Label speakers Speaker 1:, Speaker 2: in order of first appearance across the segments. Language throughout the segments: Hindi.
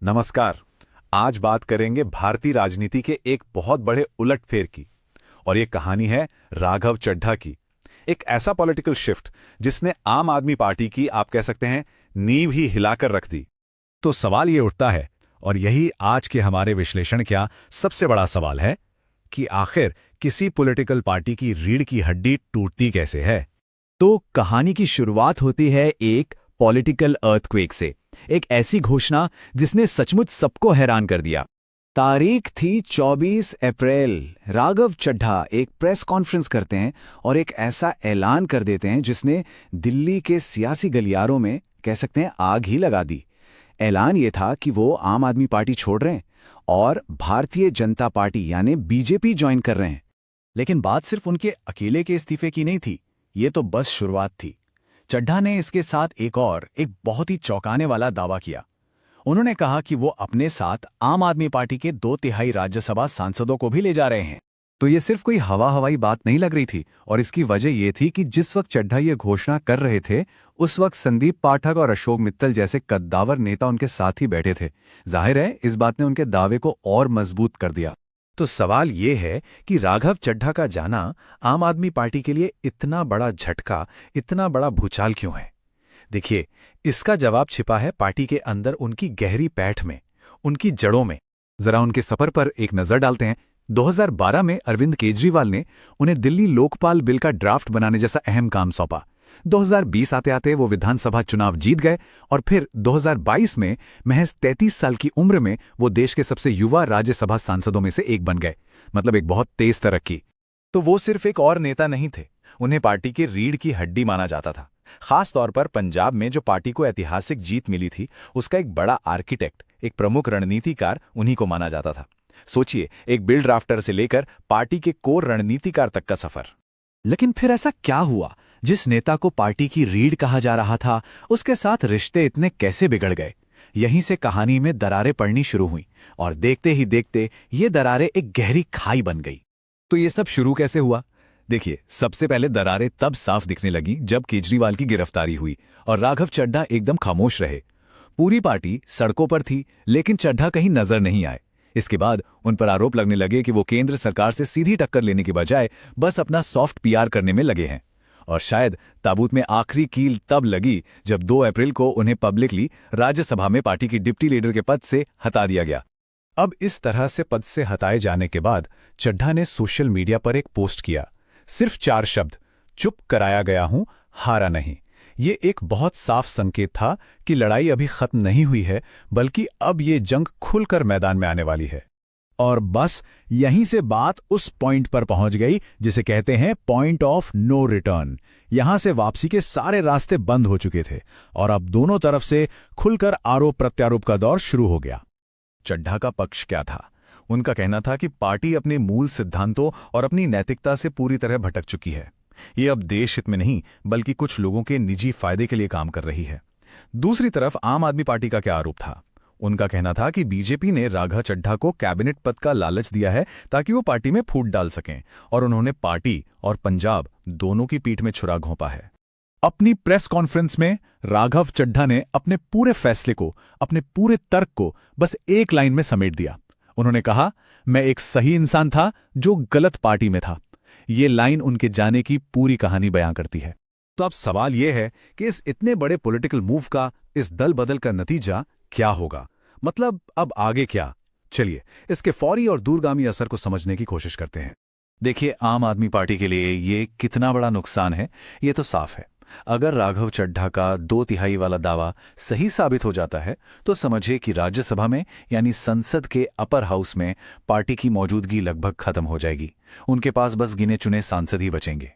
Speaker 1: नमस्कार। आज बात करेंगे भारतीय राजनीति के एक बहुत बड़े उलटफेर की। और ये कहानी है राघव चड्ढा की। एक ऐसा पॉलिटिकल शिफ्ट जिसने आम आदमी पार्टी की, आप कह सकते हैं, नींव ही हिलाकर रख दी।
Speaker 2: तो सवाल ये उठता है, और यही आज के हमारे विश्लेषण का सबसे बड़ा सवाल है, कि आखिर किसी पॉलिटिकल पार्टी की रीढ़ की हड्डी टूटती कैसे है।
Speaker 3: तो कहानी की शुरुआत होती है एक पॉलिटिकल अर्थक्वेक से, एक ऐसी घोषणा जिसने सचमुच सबको हैरान कर दिया। तारीख थी 24 अप्रैल। राघव चड्ढा एक प्रेस कॉन्फ्रेंस करते हैं और एक ऐसा ऐलान कर देते हैं जिसने दिल्ली के सियासी गलियारों में, कह सकते हैं, आग ही लगा दी। ऐलान ये था कि वो आम आदमी पार्टी छोड़ रहे हैं और भारतीय जनता पार्टी यानी बीजेपी ज्वाइन कर रहे हैं।
Speaker 2: लेकिन बात सिर्फ उनके अकेले के इस्तीफे की नहीं थी, ये तो बस शुरुआत थी। चड्ढा ने इसके साथ एक बहुत ही चौंकाने वाला दावा किया। उन्होंने कहा कि वो अपने साथ आम आदमी पार्टी के 2/3 राज्यसभा सांसदों को भी ले जा रहे हैं। तो ये सिर्फ कोई हवाई बात नहीं लग रही थी, और इसकी वजह ये थी कि जिस वक्त चड्ढा ये घोषणा कर रहे थे, उस वक्त संदीप पाठक और अशोक मित्तल जैसे कद्दावर नेता उनके साथ ही बैठे थे। जाहिर है, इस बात ने उनके दावे को और मजबूत कर दिया।
Speaker 1: तो सवाल ये है कि राघव चड्ढा का जाना आम आदमी पार्टी के लिए इतना बड़ा झटका, इतना बड़ा भूचाल क्यों है? देखिए, इसका जवाब छिपा है पार्टी के अंदर उनकी गहरी पैठ में, उनकी जड़ों में।
Speaker 2: जरा उनके सफर पर एक नजर डालते हैं। 2012 में अरविंद केजरीवाल ने उन्हें दिल्ली लोकपाल बिल का ड्राफ्ट बनाने जैसा अहम काम सौंपा। 2020 आते आते वो विधानसभा चुनाव जीत गए, और फिर 2022 में महज 33 साल की उम्र में वो देश के सबसे युवा राज्यसभा सांसदों में से एक बन गए। मतलब एक बहुत तेज तरक्की।
Speaker 1: तो वो सिर्फ एक और नेता नहीं थे, उन्हें पार्टी की रीढ़ की हड्डी माना जाता था। खास तौर पर पंजाब में जो पार्टी को ऐतिहासिक जीत मिली थी, उसका एक बड़ा आर्किटेक्ट, एक प्रमुख रणनीतिकार उन्हीं को माना जाता था। सोचिए, एक बिल ड्राफ्टर से लेकर पार्टी के कोर रणनीतिकार तक का सफर।
Speaker 3: लेकिन फिर ऐसा क्या हुआ? जिस नेता को पार्टी की रीढ़ कहा जा रहा था, उसके साथ रिश्ते इतने कैसे बिगड़ गए? यहीं से कहानी में दरारें पड़नी शुरू हुई, और देखते ही देखते ये दरारें एक गहरी खाई बन गई।
Speaker 2: तो ये सब शुरू कैसे हुआ? देखिए, सबसे पहले दरारें तब साफ दिखने लगी जब केजरीवाल की गिरफ्तारी हुई और राघव चड्ढा एकदम खामोश रहे। पूरी पार्टी सड़कों पर थी, लेकिन चड्ढा कहीं नजर नहीं आए। इसके बाद उन पर आरोप लगने लगे कि वो केंद्र सरकार से सीधी टक्कर लेने के बजाय बस अपना सॉफ्ट पीआर करने में लगे हैं। और शायद ताबूत में आखिरी कील तब लगी जब 2 अप्रैल को उन्हें पब्लिकली राज्यसभा में पार्टी की डिप्टी लीडर के पद से हटा दिया गया। अब इस तरह से पद से हटाए जाने के बाद चड्ढा ने सोशल मीडिया पर एक पोस्ट किया। सिर्फ 4 शब्द: चुप कराया गया हूं, हारा नहीं। ये एक बहुत साफ संकेत था कि लड़ाई अभी खत्म नहीं हुई है, बल्कि अब ये जंग खुलकर मैदान में आने वाली है।
Speaker 3: और बस यहीं से बात उस पॉइंट पर पहुंच गई जिसे कहते हैं पॉइंट ऑफ नो रिटर्न। यहां से वापसी के सारे रास्ते बंद हो चुके थे, और अब दोनों तरफ से खुलकर आरोप प्रत्यारोप का दौर शुरू हो गया।
Speaker 1: चड्ढा का पक्ष क्या था? उनका कहना था कि पार्टी अपने मूल सिद्धांतों और अपनी नैतिकता से पूरी तरह भटक चुकी है। ये अब देश हित में नहीं, बल्कि कुछ लोगों के निजी फायदे के लिए काम कर रही है। दूसरी तरफ आम आदमी पार्टी का क्या आरोप था? उनका कहना था कि बीजेपी ने राघव चड्ढा को कैबिनेट पद का लालच दिया है ताकि वो पार्टी में फूट डाल सकें, और उन्होंने पार्टी और पंजाब दोनों की पीठ में छुरा घोंपा है।
Speaker 2: अपनी प्रेस कॉन्फ्रेंस में राघव चड्ढा ने अपने पूरे फैसले को, अपने पूरे तर्क को बस एक लाइन में समेट दिया। उन्होंने कहा, मैं एक सही इंसान था जो गलत पार्टी में था। ये लाइन उनके जाने की पूरी कहानी बयां करती है।
Speaker 1: तो अब सवाल यह है कि इस इतने बड़े पॉलिटिकल मूव का, इस दल बदल का नतीजा क्या होगा? मतलब अब आगे क्या? चलिए, इसके फौरी और दूरगामी असर को समझने की कोशिश करते हैं। देखिए, आम आदमी पार्टी के लिए ये कितना बड़ा नुकसान है, ये तो साफ है। अगर राघव चड्ढा का 2/3 वाला दावा सही साबित हो जाता है, तो समझिए कि राज्यसभा में, यानी संसद के अपर हाउस में, पार्टी की मौजूदगी लगभग खत्म हो जाएगी। उनके पास बस गिने चुने सांसद ही बचेंगे।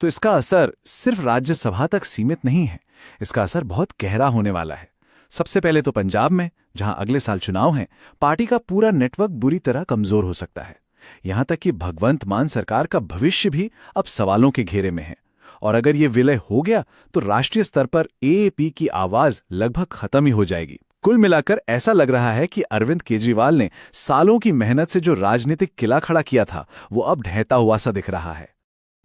Speaker 3: तो इसका असर सिर्फ राज्यसभा तक सीमित नहीं है, इसका असर बहुत गहरा होने वाला है। सबसे पहले तो पंजाब में, जहां अगले साल चुनाव हैं, पार्टी का पूरा नेटवर्क बुरी तरह कमजोर हो सकता है। यहां तक कि भगवंत मान सरकार का भविष्य भी अब सवालों के घेरे में है। और अगर ये विलय हो गया, तो राष्ट्रीय स्तर पर एएपी की आवाज लगभग खत्म ही हो जाएगी। कुल मिलाकर ऐसा लग रहा है कि अरविंद केजरीवाल ने सालों की मेहनत से जो राजनीतिक किला खड़ा किया था, वो अब ढहता हुआ सा दिख रहा है।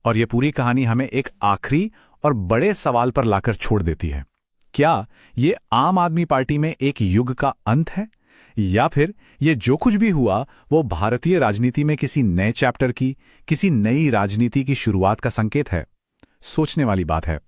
Speaker 2: और ये पूरी कहानी हमें एक आखिरी और बड़े सवाल पर लाकर छोड़ देती है। क्या ये आम आदमी पार्टी में एक युग का अंत है,
Speaker 3: या फिर ये जो कुछ भी हुआ वो भारतीय राजनीति में किसी नए चैप्टर की, किसी नई राजनीति की शुरुआत का संकेत है? सोचने वाली बात है।